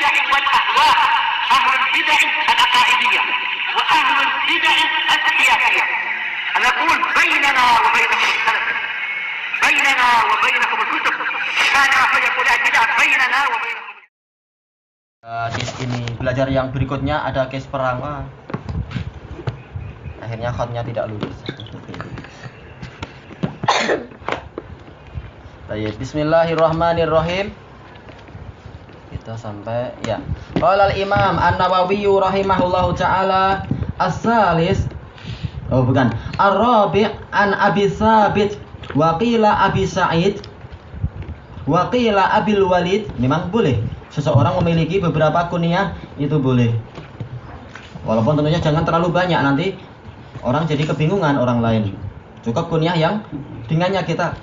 البدع والأهواء، أهل البدع العقائدية وأهل البدع السياسية. نقول بيننا وبينكم السلف، بيننا وبينكم الكتب، كان فيقول البدع بيننا وبينكم. Di ini belajar yang berikutnya ada case perang. Akhirnya khotnya tidak lulus. Baik, bismillahirrahmanirrahim. Kita sampai ya. Qala al-Imam An-Nawawi rahimahullahu taala as-salis. Oh bukan. Ar-Rabi' an Abi Tsabit wa qila Abi Sa'id wa qila Abil Walid. Memang boleh seseorang memiliki beberapa kunyah, itu boleh. Walaupun tentunya jangan terlalu banyak, nanti orang jadi kebingungan orang lain. Cukup kunyah yang dengannya kita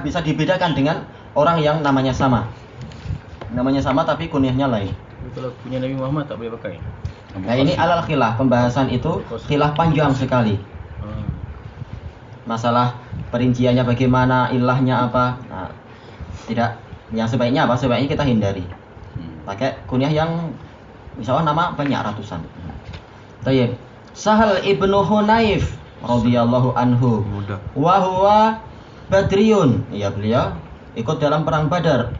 bisa dibedakan dengan orang yang namanya sama. Namanya sama tapi kunyahnya lain. Kalau punya Nabi Muhammad tak boleh pakai. Nah ini alal khilaf, pembahasan itu khilaf panjang sekali. Masalah perinciannya bagaimana, ilahnya apa. Nah, tidak, yang sebaiknya apa? Sebaiknya kita hindari. Pakai kunyah yang misalnya nama banyak ratusan. Tayyib. Sahal ibnu Hunayf radhiyallahu anhu wa huwa Badriyun. Ya, beliau ikut dalam perang Badar.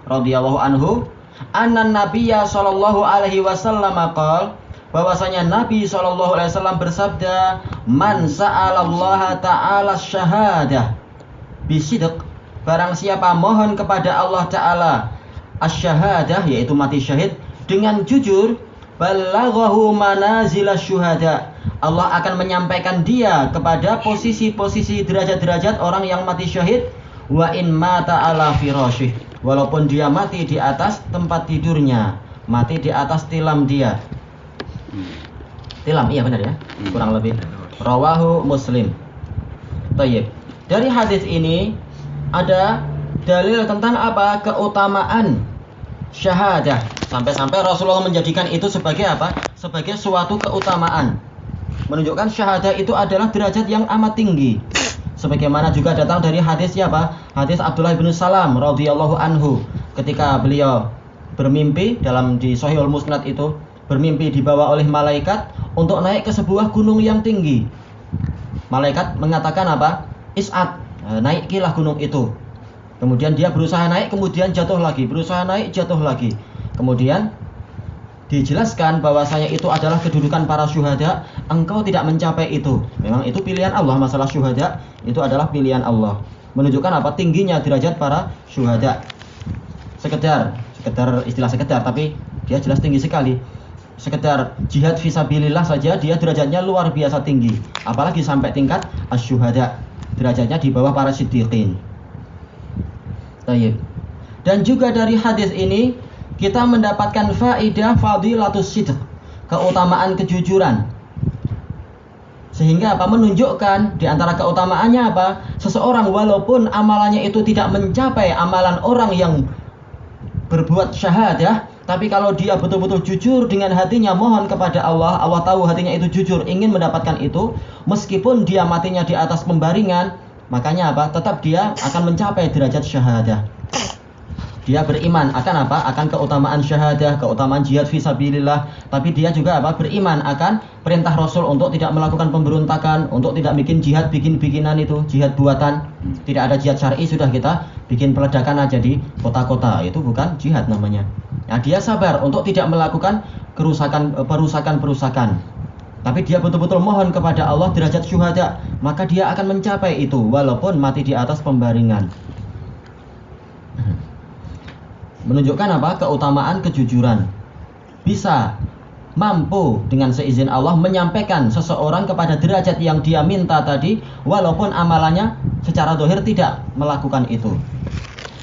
Radhiyallahu anhu, anna Nabiyya sallallahu alaihi wasallam qala, bahwasanya Nabi sallallahu alaihi wasallam bersabda, man sa'alallaha ta'ala syahadah bisidq, barang siapa mohon kepada Allah taala asy-syahadah, yaitu mati syahid dengan jujur, balaghahu manazilash syuhada, Allah akan menyampaikan dia kepada posisi-posisi derajat-derajat orang yang mati syahid. Wa in mata ala firasyih, walaupun dia mati di atas tempat tidurnya, mati di atas tilam dia. Tilam, iya benar ya, kurang lebih. Rawahu Muslim. Tayyib. Dari hadis ini ada dalil tentang apa? Keutamaan syahadah. Sampai-sampai Rasulullah menjadikan itu sebagai apa? Sebagai suatu keutamaan. Menunjukkan syahadah itu adalah derajat yang amat tinggi. Sebagaimana juga datang dari hadis siapa? Hadis Abdullah bin Salam radhiyallahu anhu, ketika beliau bermimpi dalam di Sahihul Musnad itu, bermimpi dibawa oleh malaikat untuk naik ke sebuah gunung yang tinggi. Malaikat mengatakan apa? Is'ad, naikilah gunung itu. Kemudian dia berusaha naik, kemudian jatuh lagi, berusaha naik, jatuh lagi. Kemudian dijelaskan bahwasanya itu adalah kedudukan para syuhada, engkau tidak mencapai itu. Memang itu pilihan Allah, masalah syuhada itu adalah pilihan Allah. Menunjukkan apa? Tingginya derajat para syuhada. Sekedar istilah sekedar, tapi dia jelas tinggi sekali. Sekedar jihad fisabilillah saja dia derajatnya luar biasa tinggi. Apalagi sampai tingkat asy-syuhada, derajatnya di bawah para siddiqin. Tayyib. Dan juga dari hadis ini kita mendapatkan faidah fadilatus sidq, keutamaan kejujuran. Sehingga apa? Menunjukkan di antara keutamaannya apa? Seseorang walaupun amalannya itu tidak mencapai amalan orang yang berbuat syahadah, tapi kalau dia betul-betul jujur dengan hatinya mohon kepada Allah, Allah tahu hatinya itu jujur ingin mendapatkan itu, meskipun dia matinya di atas pembaringan, makanya apa? Tetap dia akan mencapai derajat syahadah. Dia beriman akan apa? Akan keutamaan syahadah, keutamaan jihad fisabilillah. Tapi dia juga apa? Beriman akan perintah Rasul untuk tidak melakukan pemberontakan, untuk tidak bikin jihad bikin-bikinan itu, jihad buatan. Tidak ada jihad syar'i, sudah kita bikin peledakan aja di kota-kota. Itu bukan jihad namanya. Nah, dia sabar untuk tidak melakukan perusakan. Tapi dia betul-betul mohon kepada Allah derajat syuhada, maka dia akan mencapai itu walaupun mati di atas pembaringan. Menunjukkan apa? Keutamaan kejujuran. Bisa mampu dengan seizin Allah menyampaikan seseorang kepada derajat yang dia minta tadi, walaupun amalannya secara zahir tidak melakukan itu.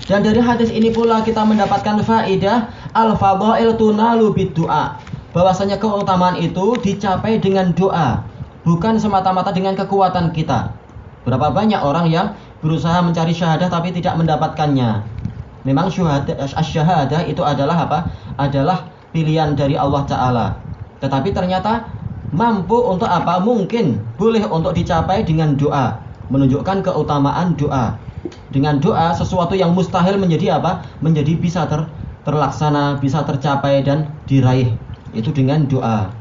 Dan dari hadis ini pula kita mendapatkan faidah al-fadhail tunalu bid-du'a, bahwasanya keutamaan itu dicapai dengan doa, bukan semata-mata dengan kekuatan kita. Berapa banyak orang yang berusaha mencari syahadah tapi tidak mendapatkannya. Memang syahadah itu adalah apa? Adalah pilihan dari Allah Ta'ala. Tetapi ternyata mampu untuk apa? Mungkin boleh untuk dicapai dengan doa. Menunjukkan keutamaan doa. Dengan doa sesuatu yang mustahil menjadi apa? Menjadi bisa terlaksana, bisa tercapai dan diraih. Itu dengan doa.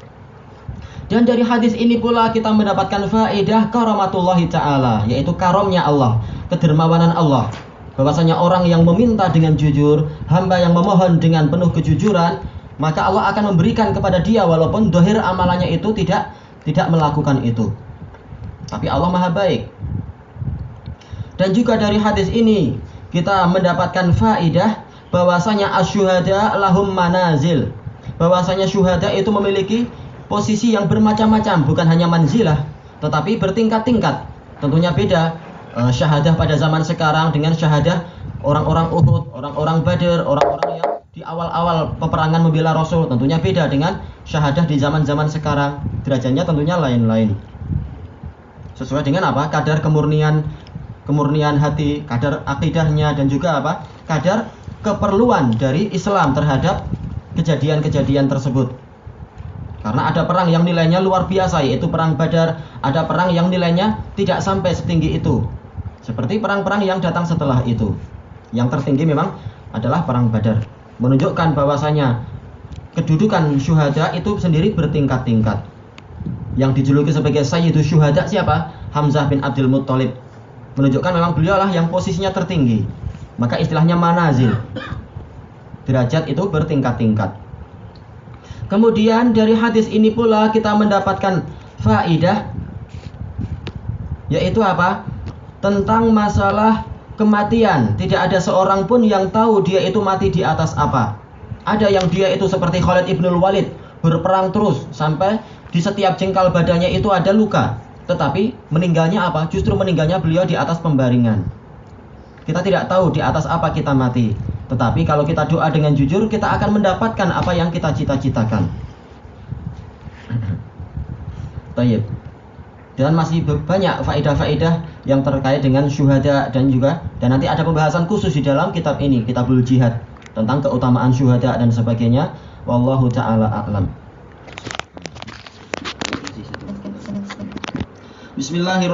Dan dari hadis ini pula kita mendapatkan faedah karamatullahi ta'ala, yaitu karomnya Allah, kedermawanan Allah. Bahwasanya orang yang meminta dengan jujur, hamba yang memohon dengan penuh kejujuran, maka Allah akan memberikan kepada dia walaupun dohir amalannya itu tidak melakukan itu. Tapi Allah Maha baik. Dan juga dari hadis ini kita mendapatkan faedah bahwasanya asyuhada lahum manazil. Bahwasanya syuhada itu memiliki posisi yang bermacam-macam, bukan hanya manzilah, tetapi bertingkat-tingkat. Tentunya beda syahadah pada zaman sekarang dengan syahadah orang-orang Uhud, orang-orang Badar, orang-orang yang di awal-awal peperangan membela Rasul. Tentunya beda dengan syahadah di zaman-zaman sekarang. Derajatnya tentunya lain-lain. Sesuai dengan apa? Kadar kemurnian hati, kadar akidahnya, dan juga apa? Kadar keperluan dari Islam terhadap kejadian-kejadian tersebut. Karena ada perang yang nilainya luar biasa, yaitu perang Badar. Ada perang yang nilainya tidak sampai setinggi itu, seperti perang-perang yang datang setelah itu. Yang tertinggi memang adalah perang Badar. Menunjukkan bahwasanya kedudukan syuhada itu sendiri bertingkat-tingkat. Yang dijuluki sebagai Sayyidus Syuhada siapa? Hamzah bin Abdul Muttalib. Menunjukkan memang beliaulah yang posisinya tertinggi. Maka istilahnya manazil. Derajat itu bertingkat-tingkat. Kemudian dari hadis ini pula kita mendapatkan faedah, yaitu apa? Tentang masalah kematian. Tidak ada seorang pun yang tahu dia itu mati di atas apa. Ada yang dia itu seperti Khalid ibnul Walid, berperang terus sampai di setiap jengkal badannya itu ada luka. Tetapi meninggalnya apa? Justru meninggalnya beliau di atas pembaringan. Kita tidak tahu di atas apa kita mati. Tetapi kalau kita doa dengan jujur, kita akan mendapatkan apa yang kita cita-citakan. Baik. Dan masih banyak faedah-faedah yang terkait dengan syuhada dan nanti ada pembahasan khusus di dalam kitab ini, Kitabul Jihad, tentang keutamaan syuhada dan sebagainya. Wallahu ta'ala a'lam. Bismillahirrahmanirrahim.